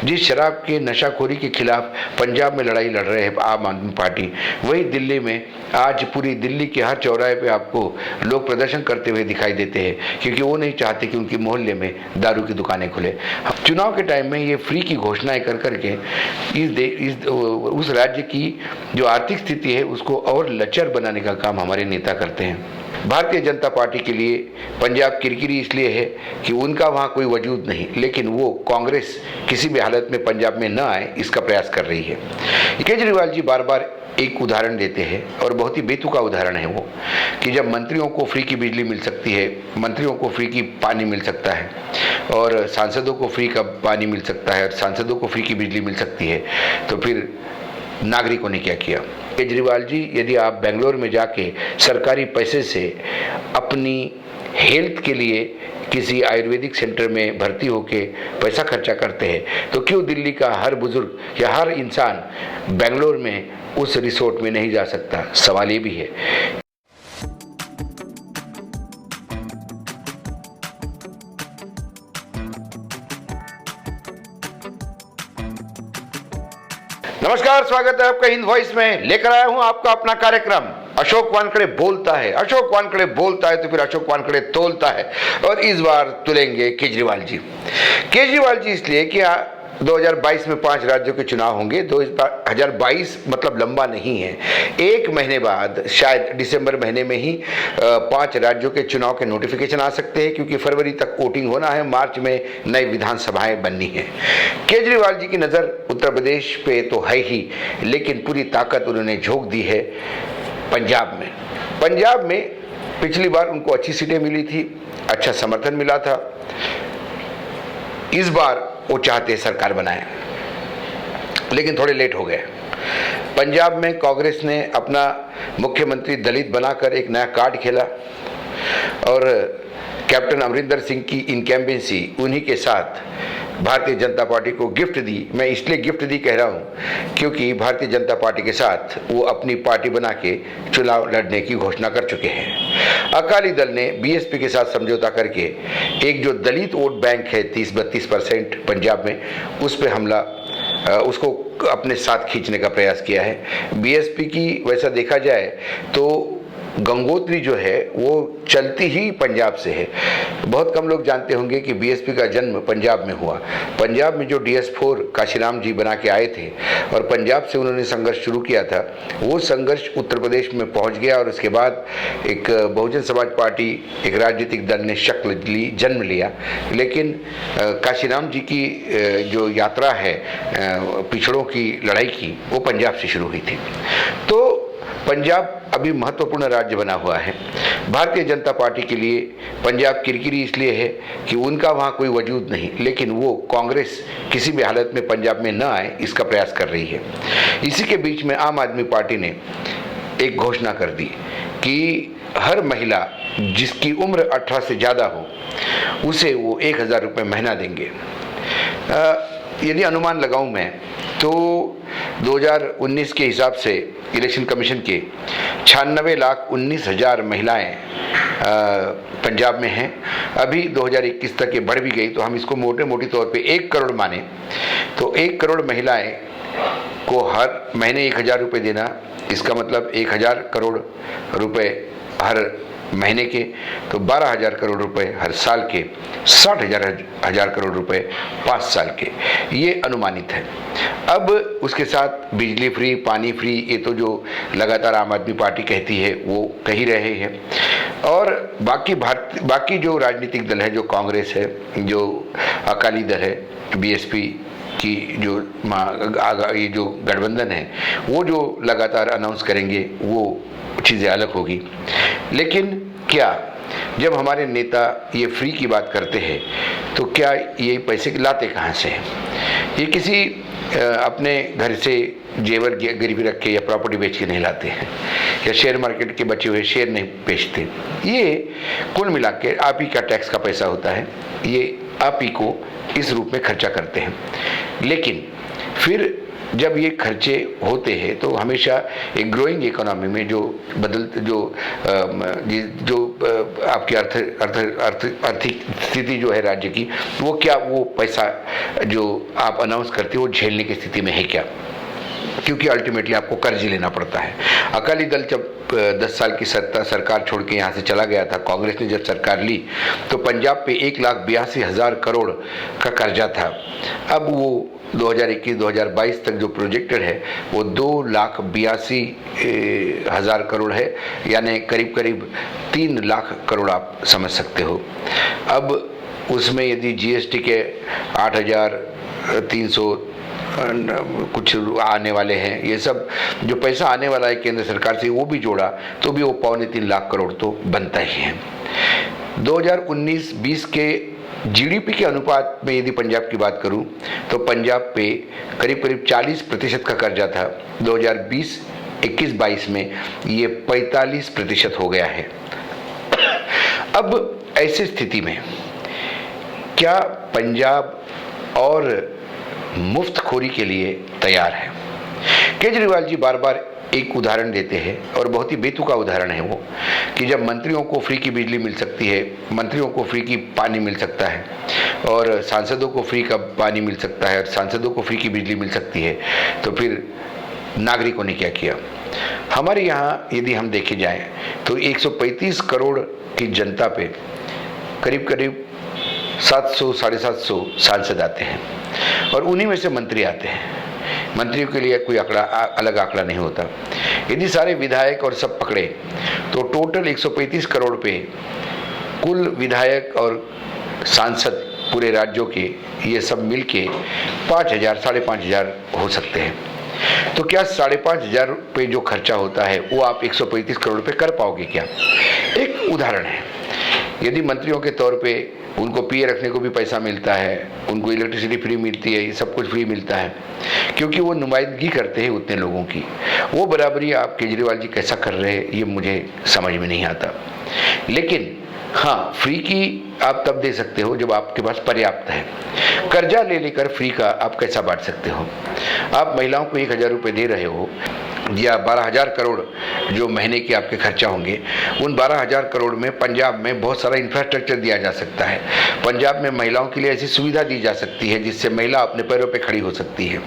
जिस शराब के नशाखोरी के खिलाफ पंजाब में लड़ाई लड़ रहे हैं आम आदमी पार्टी, वही दिल्ली में आज पूरी दिल्ली के हर चौराहे पे आपको लोग प्रदर्शन करते हुए दिखाई देते हैं, क्योंकि वो नहीं चाहते कि उनके मोहल्ले में दारू की दुकानें खुले। चुनाव के टाइम में ये फ्री की घोषणाएं कर करके उस राज्य की जो आर्थिक स्थिति है उसको और लचर बनाने का काम हमारे नेता करते हैं। भारतीय जनता पार्टी के लिए पंजाब किरकिरी इसलिए है कि उनका वहाँ कोई वजूद नहीं, लेकिन वो कांग्रेस किसी भी हालत में पंजाब में न आए इसका प्रयास कर रही है। केजरीवाल जी बार बार एक उदाहरण देते हैं और बहुत ही बेतुका उदाहरण है वो, कि जब मंत्रियों को फ्री की बिजली मिल सकती है, मंत्रियों को फ्री की पानी मिल सकता है और सांसदों को फ्री का पानी मिल सकता है और सांसदों को फ्री की बिजली मिल सकती है, तो फिर नागरिकों ने क्या किया। केजरीवाल जी, यदि आप बेंगलोर में जाके सरकारी पैसे से अपनी हेल्थ के लिए किसी आयुर्वेदिक सेंटर में भर्ती होके पैसा खर्चा करते हैं, तो क्यों दिल्ली का हर बुजुर्ग या हर इंसान बेंगलोर में उस रिसोर्ट में नहीं जा सकता? सवाल ये भी है। नमस्कार, स्वागत है आपका हिंद वॉइस में। लेकर आया हूं आपका अपना कार्यक्रम अशोक वानखड़े बोलता है। अशोक वानखड़े बोलता है तो फिर अशोक वानखड़े तोलता है, और इस बार तुलेंगे केजरीवाल जी। केजरीवाल जी इसलिए कि 2022 में 5 राज्यों के चुनाव होंगे। 2022 मतलब लंबा नहीं है, 1 महीने बाद शायद दिसंबर महीने में ही 5 राज्यों के चुनाव के नोटिफिकेशन आ सकते हैं, क्योंकि फरवरी तक वोटिंग होना है, मार्च में नई विधानसभाएं बननी है। केजरीवाल जी की नज़र उत्तर प्रदेश पे तो है ही, लेकिन पूरी ताकत उन्होंने झोंक दी है पंजाब में। पंजाब में पिछली बार उनको अच्छी सीटें मिली थी, अच्छा समर्थन मिला था। इस बार वो चाहते सरकार बनाए, लेकिन थोड़े लेट हो गए। पंजाब में कांग्रेस ने अपना मुख्यमंत्री दलित बनाकर एक नया कार्ड खेला और कैप्टन अमरिंदर सिंह की इनकम्बेंसी उन्हीं के साथ भारतीय जनता पार्टी को गिफ्ट दी। मैं इसलिए गिफ्ट दी कह रहा हूं क्योंकि भारतीय जनता पार्टी के साथ वो अपनी पार्टी बना के चुनाव लड़ने की घोषणा कर चुके हैं। अकाली दल ने बीएसपी के साथ समझौता करके एक जो दलित वोट बैंक है 30-32% पंजाब में, उस पर हमला, उसको अपने साथ खींचने का प्रयास किया है। बीएसपी की वैसा देखा जाए तो गंगोत्री जो है वो चलती ही पंजाब से है। बहुत कम लोग जानते होंगे कि बीएसपी का जन्म पंजाब में हुआ। पंजाब में जो DS4 काशीराम जी बना के आए थे और पंजाब से उन्होंने संघर्ष शुरू किया था, वो संघर्ष उत्तर प्रदेश में पहुंच गया और उसके बाद एक बहुजन समाज पार्टी, एक राजनीतिक दल ने शक्ल ली, जन्म लिया। लेकिन काशीराम जी की जो यात्रा है पिछड़ों की लड़ाई की, वो पंजाब से शुरू हुई थी। तो पंजाब अभी महत्वपूर्ण राज्य बना हुआ है। भारतीय जनता पार्टी के लिए पंजाब किरकिरी इसलिए है कि उनका वहाँ कोई वजूद नहीं, लेकिन वो कांग्रेस किसी भी हालत में पंजाब में न आए इसका प्रयास कर रही है। इसी के बीच में आम आदमी पार्टी ने एक घोषणा कर दी कि हर महिला जिसकी उम्र 18 से ज़्यादा हो उसे वो 1000 रुपये महीना देंगे। यदि अनुमान लगाऊं मैं तो 2019 के हिसाब से इलेक्शन कमीशन के 96,19,000 महिलाएं पंजाब में हैं। अभी 2021 तक ये बढ़ भी गई, तो हम इसको मोटे तौर पे 1 करोड़ माने तो 1 करोड़ महिलाएं को हर महीने 1000 रुपये देना, इसका मतलब 1000 करोड़ रुपए हर महीने के, तो 12,000 करोड़ रुपए हर साल के, 60,000 करोड़ रुपए 5 साल के, ये अनुमानित है। अब उसके साथ बिजली फ्री, पानी फ्री, ये तो जो लगातार आम आदमी पार्टी कहती है वो कह ही रहे हैं। और बाकी जो राजनीतिक दल है, जो कांग्रेस है, जो अकाली दल है, बीएसपी की जो ये जो गठबंधन है, वो जो लगातार अनाउंस करेंगे वो चीज़ें अलग होगी। लेकिन क्या जब हमारे नेता ये फ्री की बात करते हैं तो क्या ये पैसे लाते कहाँ से हैं? ये किसी अपने घर से जेवर गिरवी रख के या प्रॉपर्टी बेच के नहीं लाते हैं, या शेयर मार्केट के बचे हुए शेयर नहीं बेचते। ये कुल मिला के आप ही का टैक्स का पैसा होता है, ये आप ही को इस रूप में खर्चा करते हैं। लेकिन फिर जब ये खर्चे होते हैं तो हमेशा एक ग्रोइंग इकोनॉमी में जो आपकी आर्थिक स्थिति जो है राज्य की, वो क्या वो पैसा जो आप अनाउंस करते हो वो झेलने की स्थिति में है क्या, क्योंकि अल्टीमेटली आपको कर्ज लेना पड़ता है। अकाली दल जब 10 साल की सरकार छोड़ के यहाँ से चला गया था, कांग्रेस ने जब सरकार ली तो पंजाब पे 1,82,000 करोड़ का कर्जा था। अब वो 2021-2022 तक जो प्रोजेक्टेड है वो 2,82,000 करोड़ है, यानी करीब करीब 3 लाख करोड़ आप समझ सकते हो। अब उसमें यदि जीएसटी के 8,300 कुछ आने वाले हैं, ये सब जो पैसा आने वाला है केंद्र सरकार से वो भी जोड़ा तो भी वो 2.25 लाख करोड़ तो बनता ही है। 2019-20 के जीडीपी के अनुपात में यदि पंजाब की बात करूं तो पंजाब पे करीब करीब 40% का कर्जा था। 2020-21-22 में ये 45% हो गया है। अब ऐसी स्थिति में क्या पंजाब और मुफ्तखोरी के लिए तैयार है? केजरीवाल जी बार बार एक उदाहरण देते हैं और बहुत ही बेतुका उदाहरण है वो, कि जब मंत्रियों को फ्री की बिजली मिल सकती है, मंत्रियों को फ्री की पानी मिल सकता है और सांसदों को फ्री का पानी मिल सकता है और सांसदों को फ्री की बिजली मिल सकती है, तो फिर नागरिकों ने क्या किया? हमारे यहाँ यदि हम देखे जाएं तो 135 करोड़ की जनता पे करीब करीब 700-750 सांसद आते हैं और उन्हीं में से मंत्री आते हैं। मंत्रियों के लिए कोई अलग आंकड़ा नहीं होता। यदि सारे विधायक और सब पकड़े तो टोटल 135 करोड़ पे कुल विधायक और सांसद पूरे राज्यों के ये सब मिलके 5,000-5,500 हो सकते हैं। तो क्या 5,500 पे जो खर्चा होता है वो आप 135 करोड़ पे कर पाओगे क्या? एक उदाहरण है। यदि मंत्रियों के तौर पे उनको पीए रखने को भी पैसा मिलता है, उनको इलेक्ट्रिसिटी फ्री मिलती है, ये सब कुछ फ्री मिलता है, क्योंकि वो नुमाइंदगी करते हैं उतने लोगों की। वो बराबरी आप केजरीवाल जी कैसा कर रहे हैं ये मुझे समझ में नहीं आता। लेकिन हाँ, फ्री की आप तब दे सकते हो जब आपके पास पर्याप्त है। कर्जा ले लेकर फ्री का आप कैसा बांट सकते हो? आप महिलाओं को 1,000 रुपये दे रहे हो या 12,000 करोड़ जो महीने के आपके खर्चा होंगे, उन 12,000 करोड़ में पंजाब में बहुत सारा इंफ्रास्ट्रक्चर दिया जा सकता है। पंजाब में महिलाओं के लिए ऐसी सुविधा दी जा सकती है जिससे महिला अपने पैरों पे खड़ी हो सकती है।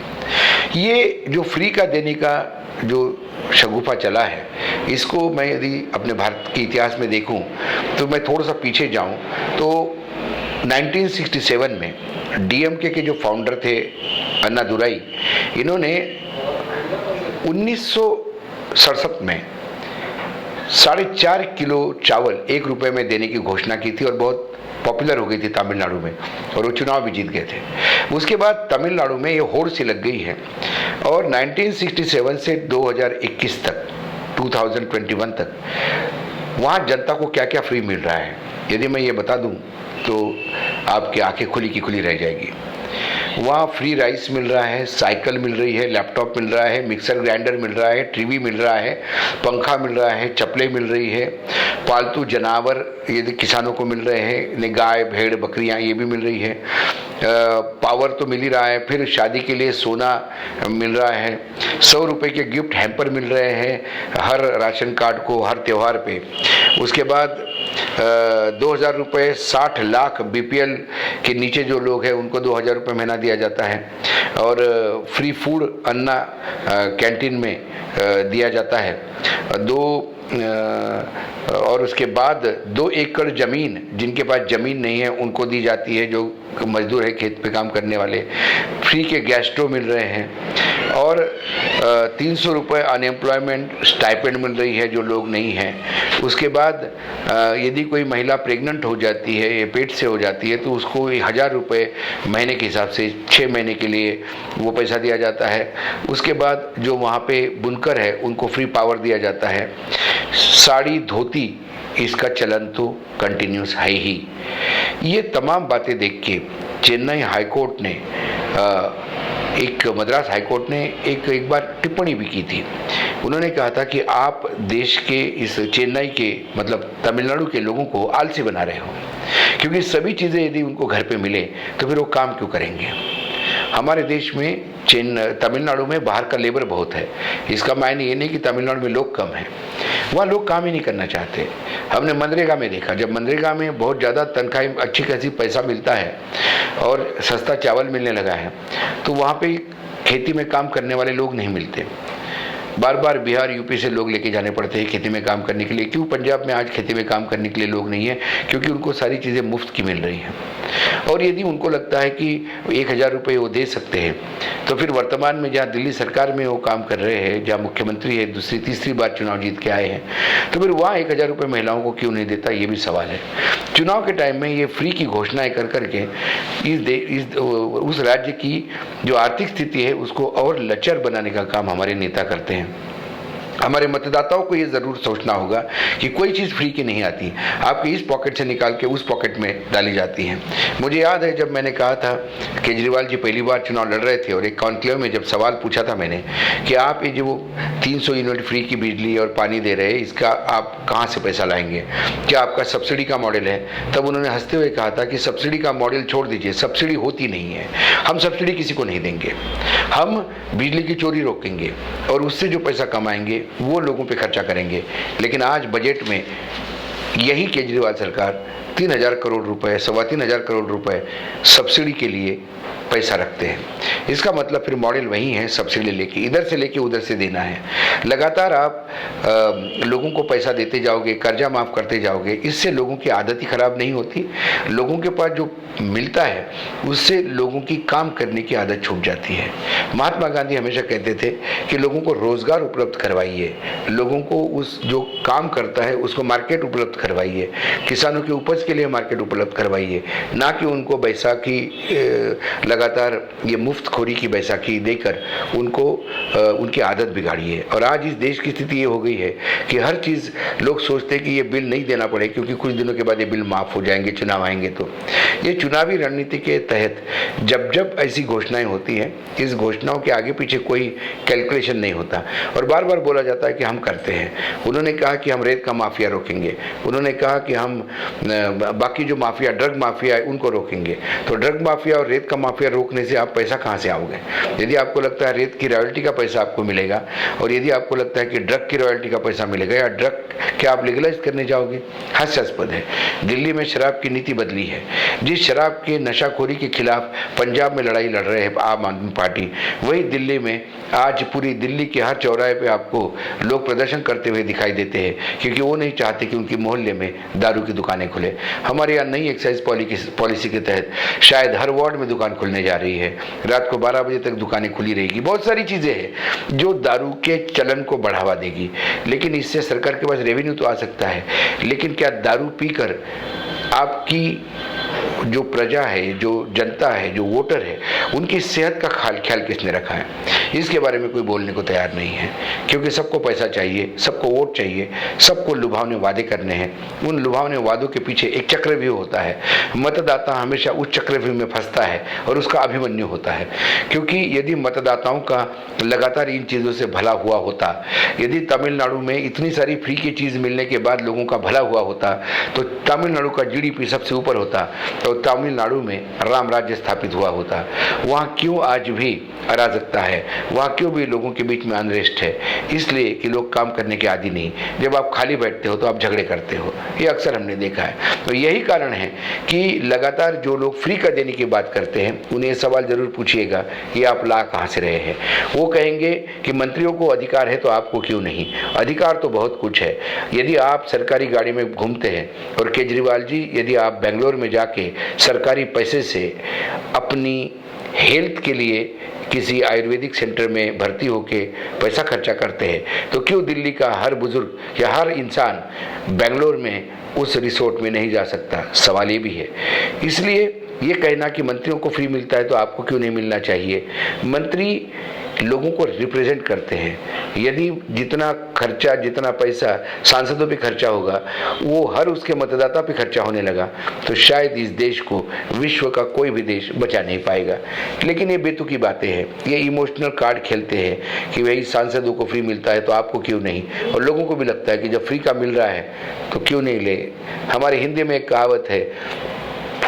ये जो फ्री का देने का जो शगुफा चला है, इसको मैं यदि अपने भारत के इतिहास में देखूं तो मैं थोड़ा सा पीछे जाऊं तो 1967 में डीएमके के जो फाउंडर थे अन्नादुराई, इन्होंने 1967 में 4.5 किलो चावल 1 रुपये में देने की घोषणा की थी और बहुत पॉपुलर हो गई थी तमिलनाडु में और वो चुनाव भी जीत गए थे। उसके बाद तमिलनाडु में ये होड़ सी लग गई है और 1967 से 2021 तक 2021 तक वहाँ जनता को क्या क्या फ्री मिल रहा है, यदि मैं ये बता दूँ तो आपकी आंखें खुली की खुली रह जाएगी। वहाँ फ्री राइस मिल रहा है, साइकिल मिल रही है, लैपटॉप मिल रहा है, मिक्सर ग्राइंडर मिल रहा है, टीवी मिल रहा है, पंखा मिल रहा है, चप्पलें मिल रही है, पालतू जानवर यदि किसानों को मिल रहे हैं, गाय भेड़ बकरियाँ ये भी मिल रही है, पावर तो मिल ही रहा है, फिर शादी के लिए सोना मिल रहा है, 100 रुपये के गिफ्ट हैम्पर मिल रहे हैं हर राशन कार्ड को हर त्यौहार पे। उसके बाद 2,000 रुपये 60 लाख बीपीएल के नीचे जो लोग हैं उनको 2,000 रुपये महीना दिया जाता है और फ्री फूड अन्ना कैंटीन में दिया जाता है। और उसके बाद 2 एकड़ ज़मीन जिनके पास ज़मीन नहीं है उनको दी जाती है, जो मजदूर है खेत पे काम करने वाले। फ्री के गैस स्टोव मिल रहे हैं और 300 रुपये अनएम्प्लॉयमेंट स्टाइपेंड मिल रही है जो लोग नहीं हैं। उसके बाद यदि कोई महिला प्रेग्नेंट हो जाती है या पेट से हो जाती है तो उसको 1,000 रुपये महीने के हिसाब से 6 महीने के लिए वो पैसा दिया जाता है। उसके बाद जो वहाँ पे बुनकर है उनको फ्री पावर दिया जाता है। साड़ी धोती इसका चलन तो कंटिन्यूस है ही। ये तमाम बातें देख के चेन्नई हाईकोर्ट ने मद्रास हाईकोर्ट ने एक बार टिप्पणी भी की थी। उन्होंने कहा था कि आप देश के इस चेन्नई के मतलब तमिलनाडु के लोगों को आलसी बना रहे हो, क्योंकि सभी चीज़ें यदि उनको घर पे मिले तो फिर वो काम क्यों करेंगे। हमारे देश में तमिलनाडु में बाहर का लेबर बहुत है। इसका मायने ये नहीं कि तमिलनाडु में लोग कम हैं, वहाँ लोग काम ही नहीं करना चाहते। हमने मनरेगा में देखा, जब मनरेगा में बहुत ज़्यादा तनख्वाह, अच्छी खासी पैसा मिलता है और सस्ता चावल मिलने लगा है, तो वहाँ पे खेती में काम करने वाले लोग नहीं मिलते। बार बार बिहार यूपी से लोग लेके जाने पड़ते हैं खेती में काम करने के लिए। क्यों पंजाब में आज खेती में काम करने के लिए लोग नहीं है? क्योंकि उनको सारी चीज़ें मुफ्त की मिल रही हैं। और यदि उनको लगता है कि 1,000 रुपये वो दे सकते हैं, तो फिर वर्तमान में जहाँ दिल्ली सरकार में वो काम कर रहे हैं, जहाँ मुख्यमंत्री है, दूसरी तीसरी बार चुनाव जीत के आए हैं, तो फिर वहाँ 1,000 रुपये महिलाओं को क्यों नहीं देता, ये भी सवाल है। चुनाव के टाइम में ये फ्री की घोषणाएं कर करके उस राज्य की जो आर्थिक स्थिति है उसको और लचर बनाने का काम हमारे नेता करते हैं। हमारे मतदाताओं को ये ज़रूर सोचना होगा कि कोई चीज़ फ्री की नहीं आती, आपके इस पॉकेट से निकाल के उस पॉकेट में डाली जाती है। मुझे याद है जब मैंने कहा था, केजरीवाल जी पहली बार चुनाव लड़ रहे थे और एक कॉन्क्लेव में जब सवाल पूछा था मैंने कि आप ये जो 300 यूनिट फ्री की बिजली और पानी दे रहे हैं, इसका आप कहाँ से पैसा लाएंगे, क्या आपका सब्सिडी का मॉडल है? तब उन्होंने हंसते हुए कहा था कि सब्सिडी का मॉडल छोड़ दीजिए, सब्सिडी होती नहीं है, हम सब्सिडी किसी को नहीं देंगे, हम बिजली की चोरी रोकेंगे और उससे जो पैसा कमाएंगे वो लोगों पे खर्चा करेंगे। लेकिन आज बजट में यही केजरीवाल सरकार 3,000 करोड़ रुपए, 3,500 करोड़ रुपए सब्सिडी के लिए पैसा रखते हैं। इसका मतलब फिर मॉडल वही है, सब्सिडी लेके इधर से लेके उधर से देना है। लगातार आप लोगों को पैसा देते जाओगे, कर्जा माफ़ करते जाओगे, इससे लोगों की आदत ही खराब नहीं होती। लोगों के पास जो मिलता है उससे लोगों की काम करने की आदत छूट जाती है। महात्मा गांधी हमेशा कहते थे कि लोगों को रोज़गार उपलब्ध करवाइए, लोगों को उस जो काम करता है उसको मार्केट उपलब्ध करवाइए, किसानों की उपज के लिए मार्केट उपलब्ध करवाइए, ना कि उनको बैसाखी लगातार ये मुफ्तखोरी की बैसाखी देकर उनको उनकी आदत बिगाड़िए। और आज इस देश की स्थिति ये हो गई है कि हर चीज़ लोग सोचते हैं कि ये बिल नहीं देना पड़े क्योंकि कुछ दिनों के बाद ये बिल माफ़ हो जाएंगे, चुनाव आएंगे तो। ये चुनावी रणनीति के तहत जब जब ऐसी घोषणाएं होती हैं, इस घोषणाओं के आगे पीछे कोई कैलकुलेशन नहीं होता और बार बार बोला जाता है कि हम करते हैं। उन्होंने कहा कि हम रेत का माफिया रोकेंगे, उन्होंने कहा कि हम बाकी जो माफिया, ड्रग माफिया है उनको रोकेंगे। तो ड्रग माफिया और रेत का माफिया रोकने से आप पैसा कहाँ से आओगे? यदि आपको लगता है रेत की रॉयल्टी का पैसा आपको मिलेगा और यदि आपको लगता है कि ड्रग की रॉयल्टी का पैसा मिलेगा या ड्रग क्या आप लीगलाइज करने जाओगे? हास्यास्पद है। दिल्ली में शराब की नीति बदली है। जिस शराब के नशाखोरी के खिलाफ पंजाब में लड़ाई लड़ रहे हैं आम आदमी पार्टी, वही दिल्ली में आज पूरी दिल्ली के हर चौराहे पे आपको लोग प्रदर्शन करते हुए दिखाई देते हैं क्योंकि वो नहीं चाहते कि उनकी मोहल्ले में दारू की दुकानें खुले। हमारे यहाँ नई एक्साइज पॉलिसी के तहत शायद हर वार्ड में दुकान खुलने जा रही है, रात को 12 बजे तक दुकानें खुली रहेगी। बहुत सारी चीज़ें हैं जो दारू के चलन को बढ़ावा देगी, लेकिन इससे सरकार के पास रेवेन्यू तो आ सकता है, लेकिन क्या दारू पीकर आपकी जो प्रजा है, जो जनता है, जो वोटर है, उनकी सेहत का ख्याल किसने रखा है? इसके बारे में कोई बोलने को तैयार नहीं है क्योंकि सबको पैसा चाहिए, सबको वोट चाहिए, सबको लुभावने वादे करने हैं। उन लुभावने वादों के पीछे एक चक्रव्यूह होता है। मतदाता हमेशा उस चक्रव्यूह में फंसता है और उसका अभिमन्यु होता है, क्योंकि यदि मतदाताओं का लगातार इन चीज़ों से भला हुआ होता, यदि तमिलनाडु में इतनी सारी फ्री की चीज़ मिलने के बाद लोगों का भला हुआ होता तो तमिलनाडु का GDP सबसे ऊपर होता तो तमिलनाडु में राम राज्य स्थापित हुआ होता। वहाँ क्यों आज भी अराजकता है? वहाँ क्यों भी लोगों के बीच में अनरेस्ट है? इसलिए कि लोग काम करने के आदी नहीं। जब आप खाली बैठते हो तो आप झगड़े करते हो, ये अक्सर हमने देखा है। तो यही कारण है कि लगातार जो लोग फ्री का देने की बात करते हैं उन्हें ये सवाल जरूर पूछिएगा कि आप ला कहाँ से रहे हैं। वो कहेंगे कि मंत्रियों को अधिकार है तो आपको क्यों नहीं? अधिकार तो बहुत कुछ है। यदि आप सरकारी गाड़ी में घूमते हैं और केजरीवाल जी यदि आप बेंगलोर में जाके सरकारी पैसे से अपनी हेल्थ के लिए किसी आयुर्वेदिक सेंटर में भर्ती होके पैसा खर्चा करते हैं तो क्यों दिल्ली का हर बुजुर्ग या हर इंसान बेंगलोर में उस रिसोर्ट में नहीं जा सकता? सवाल ये भी है। इसलिए ये कहना कि मंत्रियों को फ्री मिलता है तो आपको क्यों नहीं मिलना चाहिए? मंत्री लोगों को रिप्रेजेंट करते हैं। यदि जितना खर्चा, जितना पैसा सांसदों पे खर्चा होगा वो हर उसके मतदाता पे खर्चा होने लगा तो शायद इस देश को विश्व का कोई भी देश बचा नहीं पाएगा। लेकिन ये बेतुकी बातें हैं, ये इमोशनल कार्ड खेलते हैं कि भाई सांसदों को फ्री मिलता है तो आपको क्यों नहीं, और लोगों को भी लगता है कि जब फ्री का मिल रहा है तो क्यों नहीं ले। हमारे हिंदी में एक कहावत है,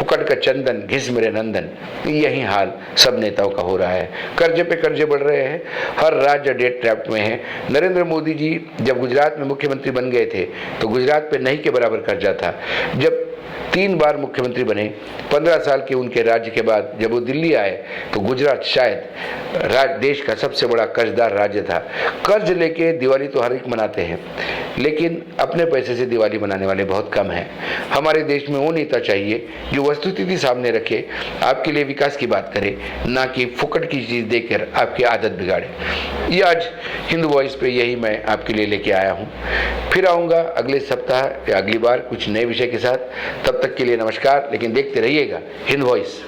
फुकट का चंदन घिस मेरे नंदन, यही हाल सब नेताओं का हो रहा है। कर्जे पे कर्जे बढ़ रहे हैं, हर राज्य डेट ट्रैप में है। नरेंद्र मोदी जी जब गुजरात में मुख्यमंत्री बन गए थे तो गुजरात पे नहीं के बराबर कर्जा था। जब 3 बार मुख्यमंत्री बने 15 साल के उनके राज्य के बाद, जब वो दिल्ली आए तो गुजरात शायद देश का सबसे बड़ा कर्जदार राज्य था। कर्ज लेके दिवाली तो हर एक मनाते हैं, लेकिन अपने पैसे से दिवाली मनाने वाले बहुत कम हैं। हमारे देश में वो नेता चाहिए जो वस्तुस्थिति सामने रखे, आपके लिए विकास की बात करे, ना कि फुकट की चीज़ देकर आपकी आदत बिगाड़े। ये आज हिंदू वॉइस पे यही मैं आपके लिए लेके आया हूँ। फिर आऊँगा अगले सप्ताह या अगली बार कुछ नए विषय के साथ। तब तक के लिए नमस्कार, लेकिन देखते रहिएगा हिंद वॉइस।